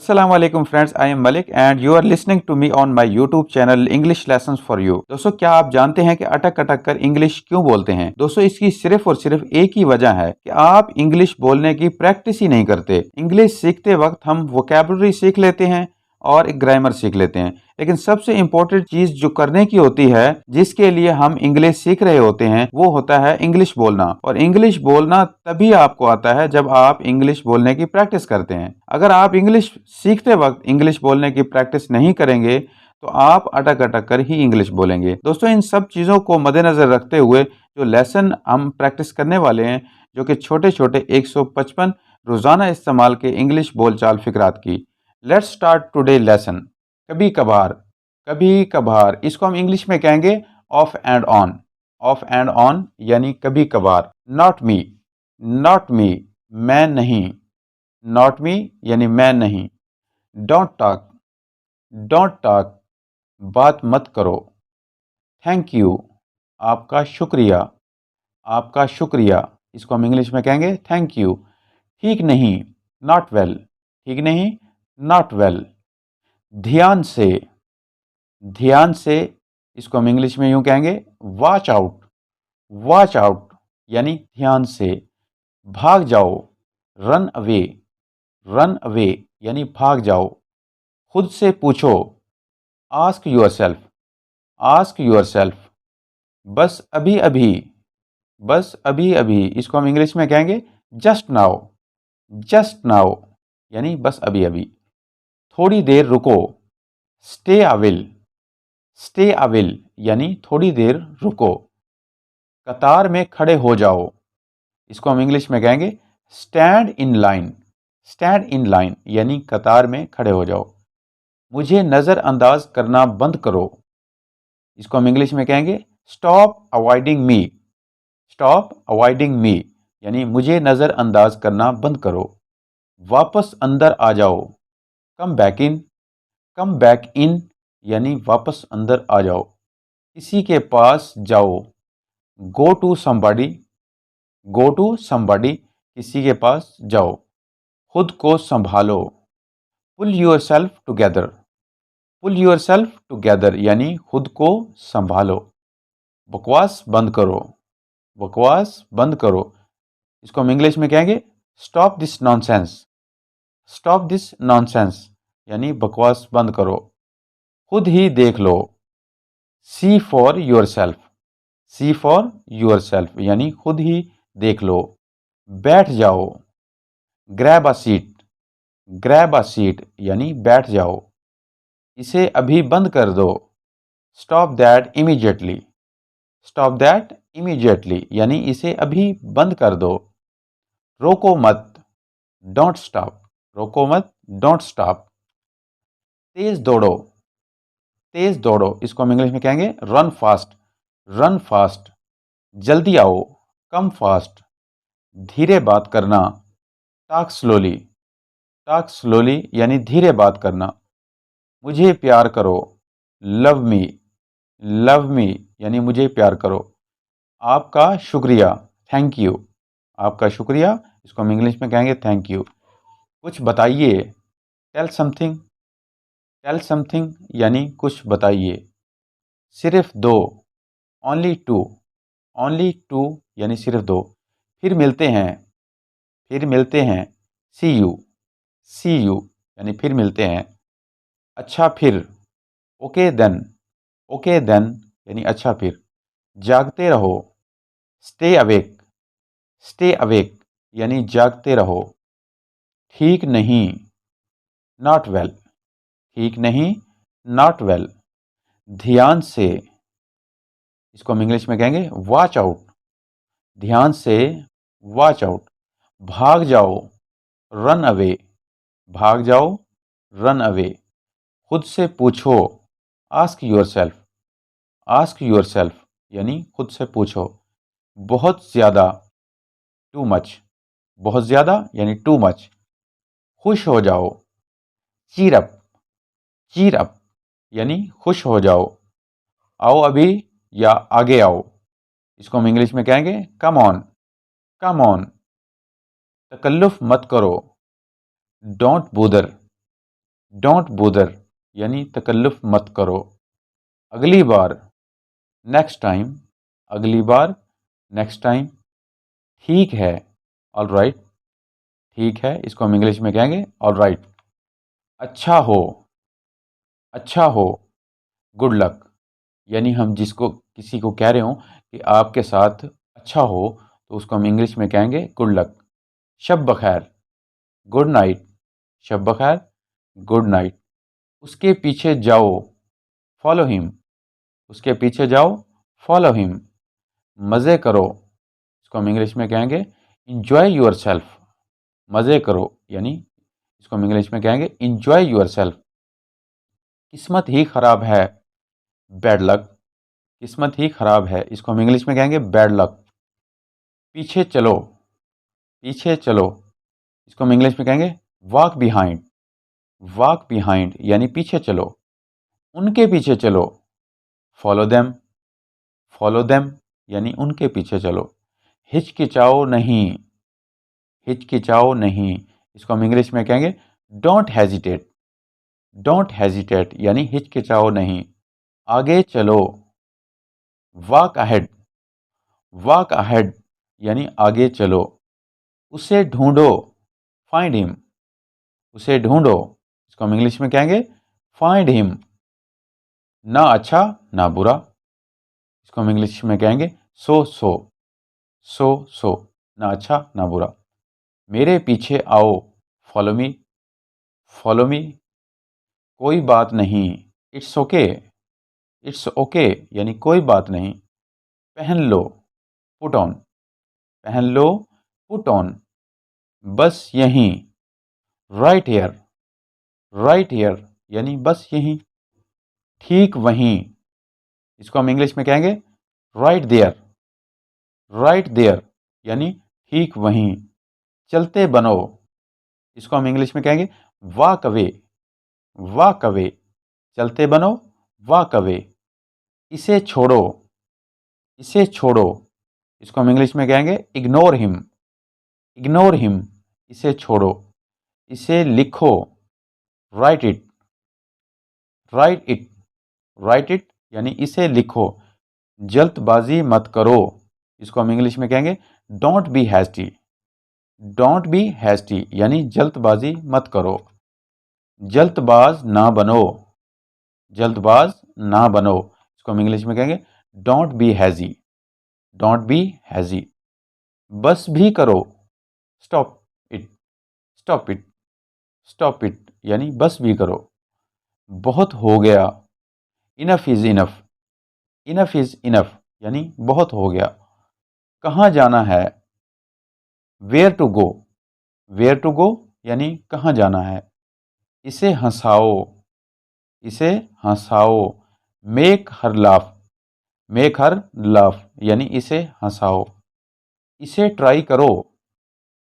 Assalamualaikum friends, I am Malik and you are listening to me on my YouTube channel English Lessons for You। दोस्तों, क्या आप जानते हैं कि अटक अटक कर इंग्लिश क्यों बोलते हैं? दोस्तों, इसकी सिर्फ और सिर्फ एक ही वजह है कि आप इंग्लिश बोलने की प्रैक्टिस ही नहीं करते। इंग्लिश सीखते वक्त हम वोकैबुलरी सीख लेते हैं और एक ग्रामर सीख लेते हैं, लेकिन सबसे इम्पोर्टेंट चीज जो करने की होती है, जिसके लिए हम इंग्लिश सीख रहे होते हैं, वो होता है इंग्लिश बोलना। और इंग्लिश बोलना तभी आपको आता है जब आप इंग्लिश बोलने की प्रैक्टिस करते हैं। अगर आप इंग्लिश सीखते वक्त इंग्लिश बोलने की प्रैक्टिस नहीं करेंगे तो आप अटक अटक कर ही इंग्लिश बोलेंगे। दोस्तों, इन सब चीज़ों को मद्देनजर रखते हुए जो लेसन हम प्रैक्टिस करने वाले हैं, जो कि छोटे छोटे 155 रोज़ाना इस्तेमाल के इंग्लिश बोलचाल फिक्रात की। Let's start today lesson. कभी कभार, कभी कभार, इसको हम इंग्लिश में कहेंगे of and on. Of and on यानी कभी कभार। नॉट मी, नॉट मी, मैं नहीं। नॉट मी यानी मैं नहीं। डोंट टॉक, डोंट टॉक, बात मत करो। थैंक यू, आपका शुक्रिया, आपका शुक्रिया, इसको हम इंग्लिश में कहेंगे थैंक यू। ठीक नहीं, नॉट वेल, ठीक नहीं, नॉट वेल। ध्यान से, ध्यान से, इसको हम इंग्लिश में यूं कहेंगे वॉच आउट, वॉच आउट यानी ध्यान से। भाग जाओ, रन अवे, रन अवे यानी भाग जाओ। खुद से पूछो, ask your self, ask your self. बस अभी अभी, बस अभी अभी, इसको हम इंग्लिश में कहेंगे जस्ट नाउ, जस्ट नाउ यानी बस अभी अभी। थोड़ी देर रुको, स्टे अविल, स्टे अविल यानी थोड़ी देर रुको। कतार में खड़े हो जाओ, इसको हम इंग्लिश में कहेंगे stand in line, stand in line यानी कतार में खड़े हो जाओ। मुझे नज़रअंदाज करना बंद करो, इसको हम इंग्लिश में कहेंगे स्टॉप अवॉइडिंग मी, स्टॉप अवॉइडिंग मी यानी मुझे नज़रअंदाज करना बंद करो। वापस अंदर आ जाओ, come back in, come back in यानी वापस अंदर आ जाओ। किसी के पास जाओ, go to somebody, go to somebody, किसी के पास जाओ। खुद को संभालो, pull yourself together, pull yourself together यानी खुद को संभालो। बकवास बंद करो, बकवास बंद करो, इसको हम इंग्लिश में कहेंगे stop this nonsense, stop this nonsense यानी बकवास बंद करो। खुद ही देख लो, see for yourself, see for yourself यानी खुद ही देख लो। बैठ जाओ, grab a seat, grab a seat यानी बैठ जाओ। इसे अभी बंद कर दो, stop that immediately, stop that immediately यानी इसे अभी बंद कर दो। रोको मत, डोंट स्टॉप, रोको मत, डोंट स्टॉप। तेज दौड़ो, तेज दौड़ो, इसको हम इंग्लिश में कहेंगे रन फास्ट, रन फास्ट। जल्दी आओ, कम फास्ट। धीरे बात करना, टॉक स्लोली, टॉक स्लोली यानी धीरे बात करना। मुझे प्यार करो, लव मी, लव मी यानी मुझे प्यार करो। आपका शुक्रिया, थैंक यू, आपका शुक्रिया, इसको हम इंग्लिश में कहेंगे थैंक यू। कुछ बताइए, टेल समथिंग, टेल समथिंग यानी कुछ बताइए। सिर्फ दो, ओनली टू, ओनली टू यानी सिर्फ दो। फिर मिलते हैं, फिर मिलते हैं, सी यू, सी यू यानी फिर मिलते हैं। अच्छा फिर, ओके देन, ओके देन यानी अच्छा फिर। जागते रहो, स्टे अवेक, स्टे अवेक यानी जागते रहो। ठीक नहीं, नॉट वेल, ठीक नहीं, नॉट वेल। ध्यान से, इसको हम इंग्लिश में कहेंगे वॉच आउट, ध्यान से, वॉच आउट। भाग जाओ, रन अवे, भाग जाओ, रन अवे। खुद से पूछो, ask your self, ask your self यानी खुद से पूछो। बहुत ज़्यादा, टू मच, बहुत ज़्यादा यानी टू मच। खुश हो जाओ, चीर अप, चीर अप यानी खुश हो जाओ। आओ अभी या आगे आओ, इसको हम इंग्लिश में कहेंगे कम ऑन, कम ऑन। तकल्लुफ मत करो, डोंट बोदर, डोंट बोदर यानी तकल्लुफ मत करो। अगली बार, नेक्स्ट टाइम, अगली बार, नेक्स्ट टाइम। ठीक है, ऑल राइट, ठीक है, इसको हम इंग्लिश में कहेंगे ऑल राइट। अच्छा हो, अच्छा हो, गुड लक, यानी हम जिसको किसी को कह रहे हो कि आपके साथ अच्छा हो, तो उसको हम इंग्लिश में कहेंगे गुड लक। शब बखैर, गुड नाइट, शब बखैर, गुड नाइट। उसके पीछे जाओ, फॉलो हिम, उसके पीछे जाओ, फॉलो हिम। मज़े करो, इसको हम इंग्लिश में कहेंगे इंजॉय योर सेल्फ। मज़े करो यानी इसको हम इंग्लिश में कहेंगे इंजॉय योर सेल्फ। किस्मत ही ख़राब है, बैड लक, किस्मत ही ख़राब है, इसको हम इंग्लिश में कहेंगे बैड लक। पीछे चलो, पीछे चलो, इसको हम इंग्लिश में कहेंगे वॉक बिहाइंड, वॉक बिहाइंड यानी पीछे चलो। उनके पीछे चलो, फॉलो देम, फॉलो देम यानी उनके पीछे चलो। हिचकिचाओ नहीं, हिचकिचाओ नहीं, इसको हम इंग्लिश में कहेंगे डोंट हेजिटेट, डोंट हेजिटेट यानी हिचकिचाओ नहीं। आगे चलो, वॉक अहेड, वॉक अहेड यानी आगे चलो। उसे ढूंढो, फाइंड हिम, उसे ढूंढो, इसको हम इंग्लिश में कहेंगे फाइंड हिम। ना अच्छा ना बुरा, इसको हम इंग्लिश में कहेंगे सो सो, सो सो, ना अच्छा ना बुरा। मेरे पीछे आओ, फॉलो मी, फॉलो मी। कोई बात नहीं, इट्स ओके, इट्स ओके यानी कोई बात नहीं। पहन लो, पुट ऑन, पहन लो, पुट ऑन। बस यहीं, राइट हेयर, राइट हेयर यानी बस यहीं। ठीक वहीं, इसको हम इंग्लिश में कहेंगे राइट देयर, राइट देयर यानी ठीक वहीं। चलते बनो, इसको हम इंग्लिश में कहेंगे वॉक अवे, वॉक अवे, चलते बनो, वॉक अवे। इसे छोड़ो, इसे छोड़ो, इसको हम इंग्लिश में कहेंगे इग्नोर हिम, इग्नोर हिम, इसे छोड़ो। इसे लिखो, right it, right it, right it यानी इसे लिखो। जल्दबाजी मत करो, इसको हम इंग्लिश में कहेंगे don't B hasty, don't be hasty यानी जल्दबाजी मत करो। जल्दबाज ना बनो, जल्दबाज ना बनो, इसको हम इंग्लिश में कहेंगे don't be hazy, don't be hazy. बस भी करो, stop it, stop it, stop it यानी बस भी करो। बहुत हो गया, enough is enough, enough is enough यानी बहुत हो गया। कहाँ जाना है, where to go, where to go यानी कहाँ जाना है। इसे हंसाओ, इसे हंसाओ। Make her laugh, make her laugh यानी इसे हंसाओ। इसे ट्राई करो,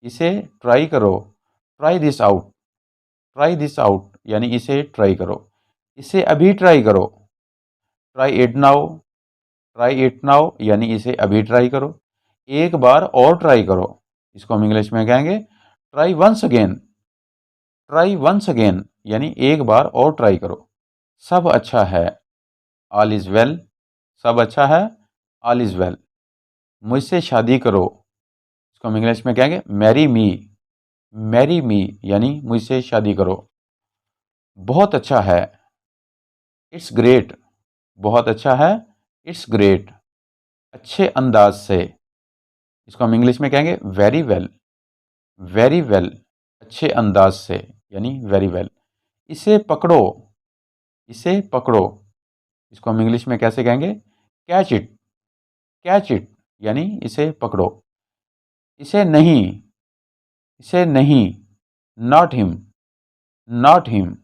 इसे ट्राई करो। Try this out, try this out यानी इसे ट्राई करो। इसे अभी ट्राई करो, try it now, try it now यानी इसे अभी ट्राई करो। एक बार और ट्राई करो, इसको हम इंग्लिश में कहेंगे try once again, try once again यानी एक बार और ट्राई करो। सब अच्छा है, ऑल इज़ वेल, सब अच्छा है, ऑल इज़ वेल। मुझसे शादी करो, इसको हम इंग्लिश में कहेंगे मैरी मी, मैरी मी यानी मुझसे शादी करो। बहुत अच्छा है, इट्स ग्रेट, बहुत अच्छा है, इट्स ग्रेट। अच्छे अंदाज से, इसको हम इंग्लिश में कहेंगे वेरी वेल, वेरी वेल, अच्छे अंदाज से यानी वेरी वेल। इसे पकड़ो, इसे पकड़ो, इसको हम इंग्लिश में कैसे कहेंगे कैच इट, कैच इट यानी इसे पकड़ो। इसे नहीं, इसे नहीं, नॉट हिम, नॉट हिम,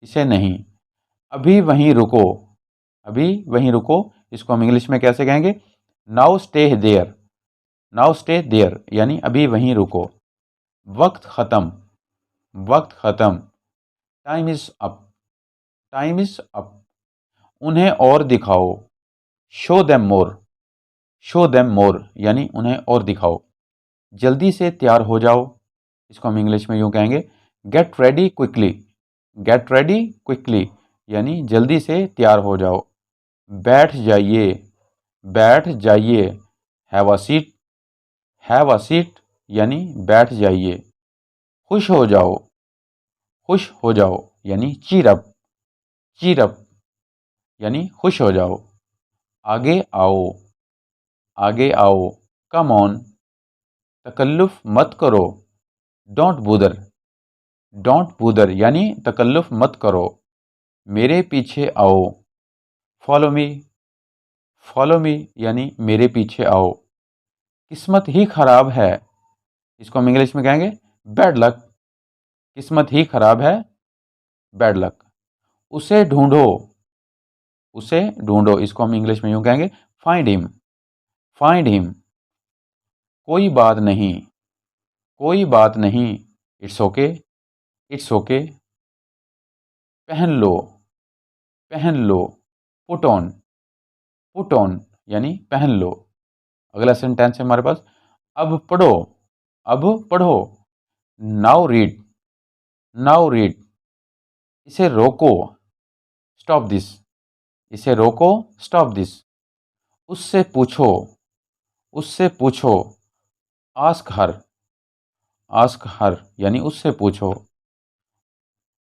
इसे नहीं। अभी वहीं रुको, अभी वहीं रुको, इसको हम इंग्लिश में कैसे कहेंगे now stay there, now stay there यानी अभी वहीं रुको। वक्त ख़त्म, वक्त ख़त्म, time is up, time is up. उन्हें और दिखाओ, show them more, show them more यानी उन्हें और दिखाओ। जल्दी से तैयार हो जाओ, इसको हम इंग्लिश में यूँ कहेंगे get ready quickly, get ready quickly यानी जल्दी से तैयार हो जाओ। बैठ जाइए, बैठ जाइए। Have a seat, have a seat यानी बैठ जाइए। खुश हो जाओ, खुश हो जाओ यानी चीर अप, चीर अप यानी खुश हो जाओ। आगे आओ, आगे आओ। कम ऑन, तकल्लुफ मत करो। डोंट बुदर, डोंट बुदर यानी तकल्लुफ मत करो। मेरे पीछे आओ। फॉलो मी, फॉलो मी यानी मेरे पीछे आओ। किस्मत ही खराब है, इसको हम इंग्लिश में कहेंगे बैड लक। किस्मत ही खराब है, बैड लक। उसे ढूंढो, उसे ढूंढो, इसको हम इंग्लिश में यूं कहेंगे फाइंड हिम, फाइंड हिम। कोई बात नहीं, कोई बात नहीं। It's okay, it's okay. पहन लो, पहन लो। पुट ऑन, पुट ऑन यानी पहन लो। अगला सेंटेंस है हमारे पास अब पढ़ो, अब पढ़ो। Now read, now read. इसे रोको, स्टॉप दिस, इसे रोको, स्टॉप दिस। उससे पूछो, उससे पूछो। आस्क हर, आस्क हर यानी उससे पूछो।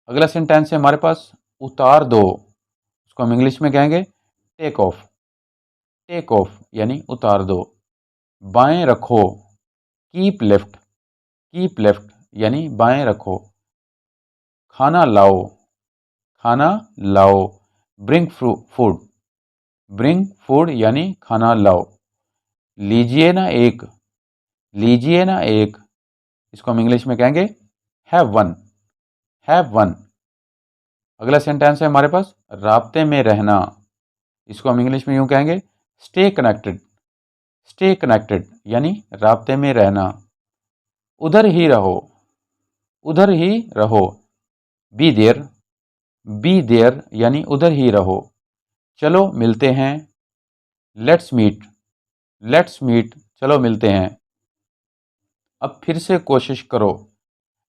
अगला सेंटेंस है हमारे पास उतार दो, उसको हम इंग्लिश में कहेंगे टेक ऑफ, टेक ऑफ यानी उतार दो। बाएं रखो, कीप लेफ्ट, कीप लेफ्ट यानी बाएं रखो। खाना लाओ, खाना लाओ। ब्रिंग फूड, ब्रिंग फूड यानी खाना लाओ। लीजिए ना एक, लीजिए ना एक। इसको हम इंग्लिश में कहेंगे हैव वन, हैव वन। अगला सेंटेंस है हमारे पास राब्ते में रहना, इसको हम इंग्लिश में यूं कहेंगे स्टे कनेक्टेड, स्टे कनेक्टेड यानी राब्ते में रहना। उधर ही रहो, उधर ही रहो। बी देयर, बी देयर यानी उधर ही रहो। चलो मिलते हैं। लेट्स मीट, लेट्स मीट चलो मिलते हैं। अब फिर से कोशिश करो,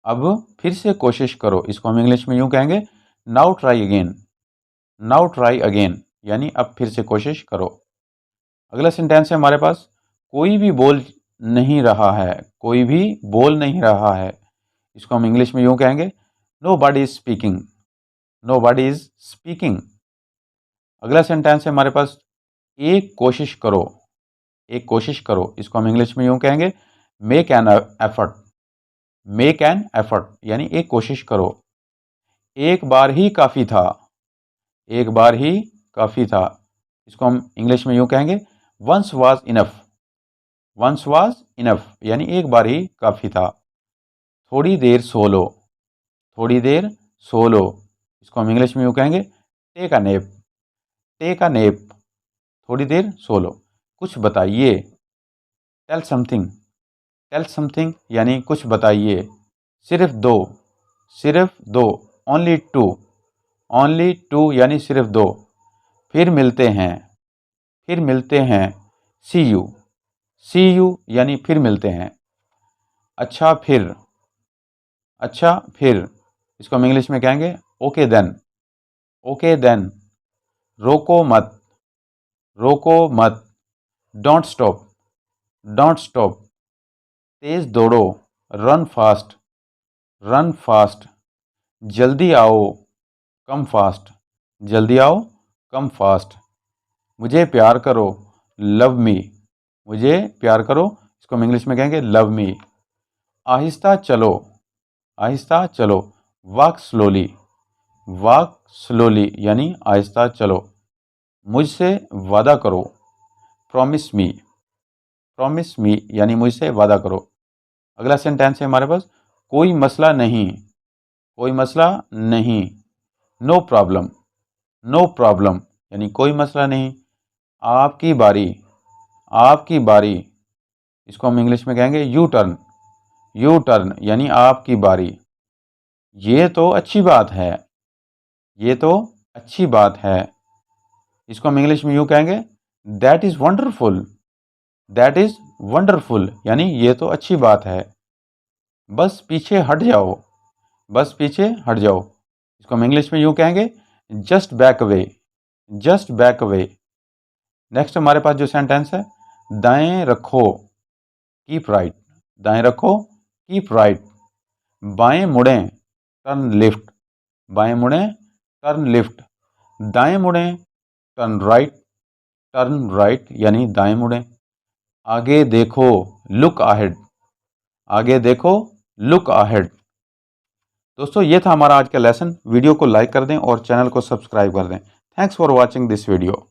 अब फिर से कोशिश करो। इसको हम इंग्लिश में यूं कहेंगे now try again, now try again यानी अब फिर से कोशिश करो। अगला सेंटेंस है हमारे पास कोई भी बोल नहीं रहा है, कोई भी बोल नहीं रहा है। इसको हम इंग्लिश में यूं कहेंगे nobody is speaking, nobody is speaking. अगला सेंटेंस है हमारे पास एक कोशिश करो, एक कोशिश करो। इसको हम इंग्लिश में यूं कहेंगे make an effort, make an effort यानी एक कोशिश करो। एक बार ही काफ़ी था, एक बार ही काफ़ी था। इसको हम इंग्लिश में यूं कहेंगे once was enough, once was enough यानी एक बार ही काफ़ी था। थोड़ी देर सो लो, थोड़ी देर सो लो। इसको हम इंग्लिश में यूं कहेंगे take a nap, take a nap. थोड़ी देर सो लो। कुछ बताइए, टेल समथिंग, टेल समथिंग यानी कुछ बताइए। सिर्फ दो, सिर्फ दो। ओनली टू, ओनली टू यानी सिर्फ दो। फिर मिलते हैं, फिर मिलते हैं। सी यू, सी यू यानी फिर मिलते हैं। अच्छा फिर, अच्छा फिर। इसको हम इंग्लिश में कहेंगे ओके देन, ओके देन। रोको मत, रोको मत। Don't stop, don't stop. तेज दौड़ो, रन फास्ट, रन फास्ट। जल्दी आओ, कम फास्ट, जल्दी आओ, कम फास्ट। मुझे प्यार करो, लव मी, मुझे प्यार करो। इसको हम इंग्लिश में कहेंगे लव मी। आहिस्ता चलो, आहिस्ता चलो। वॉक स्लोली, वॉक स्लोली यानी आहिस्ता चलो। मुझसे वादा करो, प्रॉमिस मी, प्रॉमिस मी यानी मुझसे वादा करो। अगला सेंटेंस है हमारे पास कोई मसला नहीं, कोई मसला नहीं। नो प्रॉब्लम, नो प्रॉब्लम यानी कोई मसला नहीं। आपकी बारी, आपकी बारी। इसको हम इंग्लिश में कहेंगे यू टर्न, यू टर्न यानी आपकी बारी। ये तो अच्छी बात है, ये तो अच्छी बात है। इसको हम इंग्लिश में यूं कहेंगे that is wonderful, that is wonderful यानी ये तो अच्छी बात है। बस पीछे हट जाओ, बस पीछे हट जाओ। इसको हम इंग्लिश में यूं कहेंगे, just back away, just back away. Next हमारे पास जो सेंटेंस है, दाएं रखो, कीप राइट, दाएं रखो, कीप राइट। बाएं मुड़ें, टर्न लेफ्ट, बाएं मुड़ें, टर्न लेफ्ट। दाएं मुड़ें, टर्न राइट, टर्न राइट यानी दाएं मुड़ें। आगे देखो, लुक अहेड, आगे देखो, लुक अहेड। दोस्तों ये था हमारा आज का लेसन। वीडियो को लाइक कर दें और चैनल को सब्सक्राइब कर दें। Thanks for watching this video.